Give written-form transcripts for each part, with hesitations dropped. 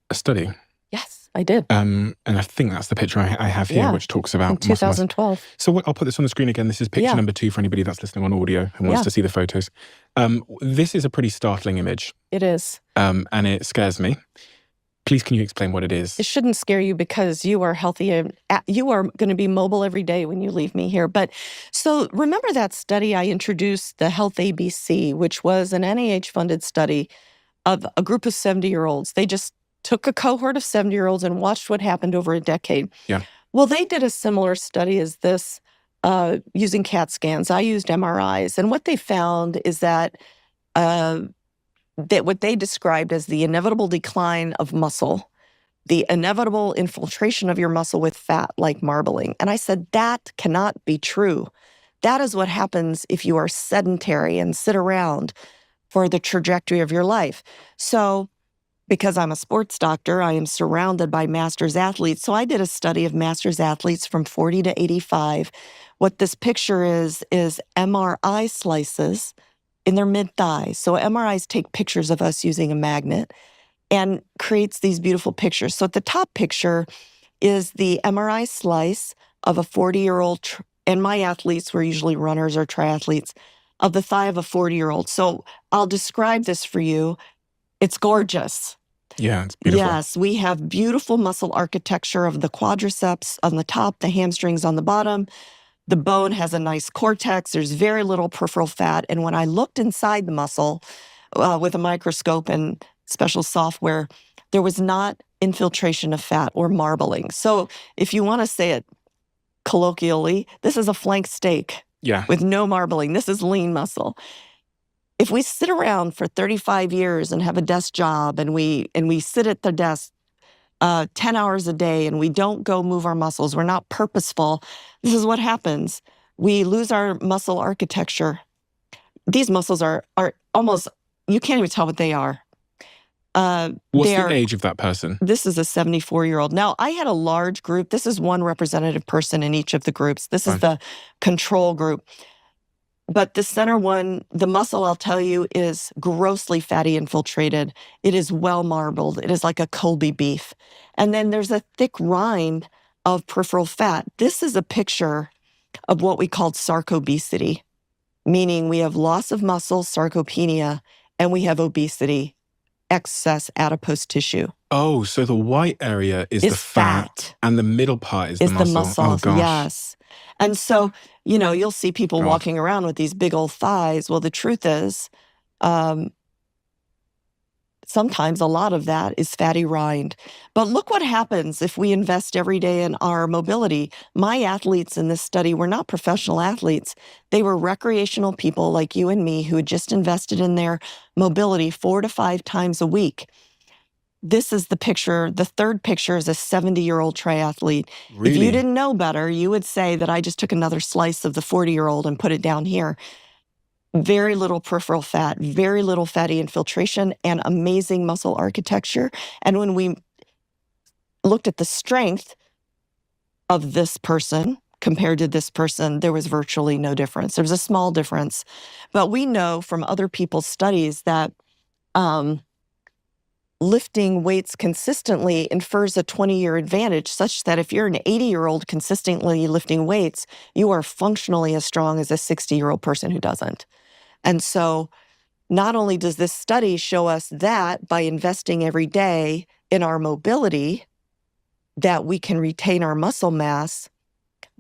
a study. Yes, I did. And I think that's the picture I have here, which talks about in 2012. So I'll put this on the screen again. This is picture number 2 for anybody that's listening on audio and wants to see the photos. This is a pretty startling image. It is. And it scares me. Please, can you explain what it is? It shouldn't scare you because you are healthy and you are going to be mobile every day when you leave me here. But so remember that study I introduced, the Health ABC, which was an NIH-funded study of a group of 70-year-olds. They just took a cohort of 70-year-olds and watched what happened over a decade. Yeah. Well, they did a similar study as this using CAT scans. I used MRIs. And what they found is that what they described as the inevitable decline of muscle, the inevitable infiltration of your muscle with fat like marbling. And I said, that cannot be true. That is what happens if you are sedentary and sit around for the trajectory of your life. So because I'm a sports doctor, I am surrounded by masters athletes. So I did a study of masters athletes from 40 to 85. What this picture is MRI slices in their mid-thighs. So MRIs take pictures of us using a magnet and creates these beautiful pictures. So at the top picture is the MRI slice of a 40-year-old, and my athletes were usually runners or triathletes, of the thigh of a 40-year-old. So I'll describe this for you. It's gorgeous. Yeah, it's beautiful. Yes, we have beautiful muscle architecture of the quadriceps on the top, the hamstrings on the bottom. The bone has a nice cortex. There's very little peripheral fat. And when I looked inside the muscle with a microscope and special software, there was not infiltration of fat or marbling. So if you want to say it colloquially, this is a flank steak with no marbling. This is lean muscle. If we sit around for 35 years and have a desk job and we sit at the desk 10 hours a day and we don't go move our muscles, we're not purposeful, this is what happens. We lose our muscle architecture. These muscles are almost, you can't even tell what they are. What's the age of that person? This is a 74-year-old. Now, I had a large group. This is one representative person in each of the groups. This is the control group. But the center one, the muscle, I'll tell you, is grossly fatty infiltrated. It is well marbled. It is like a Colby beef. And then there's a thick rind of peripheral fat. This is a picture of what we called sarcobesity, meaning we have loss of muscle, sarcopenia, and we have obesity, excess adipose tissue. Oh, so the white area is the fat, and the middle part is the muscle. Oh, gosh. Yes. And so, you know, you'll see people walking around with these big old thighs. Well, the truth is, sometimes a lot of that is fatty rind. But look what happens if we invest every day in our mobility. My athletes in this study were not professional athletes. They were recreational people like you and me who had just invested in their mobility 4 to 5 times a week. This is the picture. The third picture is a 70-year-old triathlete. Really? If you didn't know better, you would say that I just took another slice of the 40-year-old and put it down here. Very little peripheral fat, very little fatty infiltration, and amazing muscle architecture. And when we looked at the strength of this person compared to this person, there was virtually no difference. There was a small difference. But we know from other people's studies that lifting weights consistently infers a 20-year advantage, such that if you're an 80-year-old consistently lifting weights, you are functionally as strong as a 60-year-old person who doesn't. And so not only does this study show us that by investing every day in our mobility, that we can retain our muscle mass,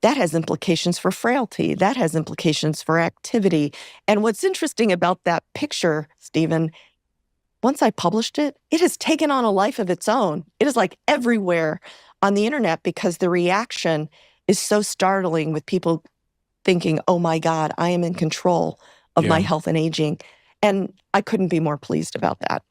that has implications for frailty. That has implications for activity. And what's interesting about that picture, Stephen, once I published it, it has taken on a life of its own. It is like everywhere on the internet because the reaction is so startling with people thinking, oh my God, I am in control of my health and aging. And I couldn't be more pleased about that.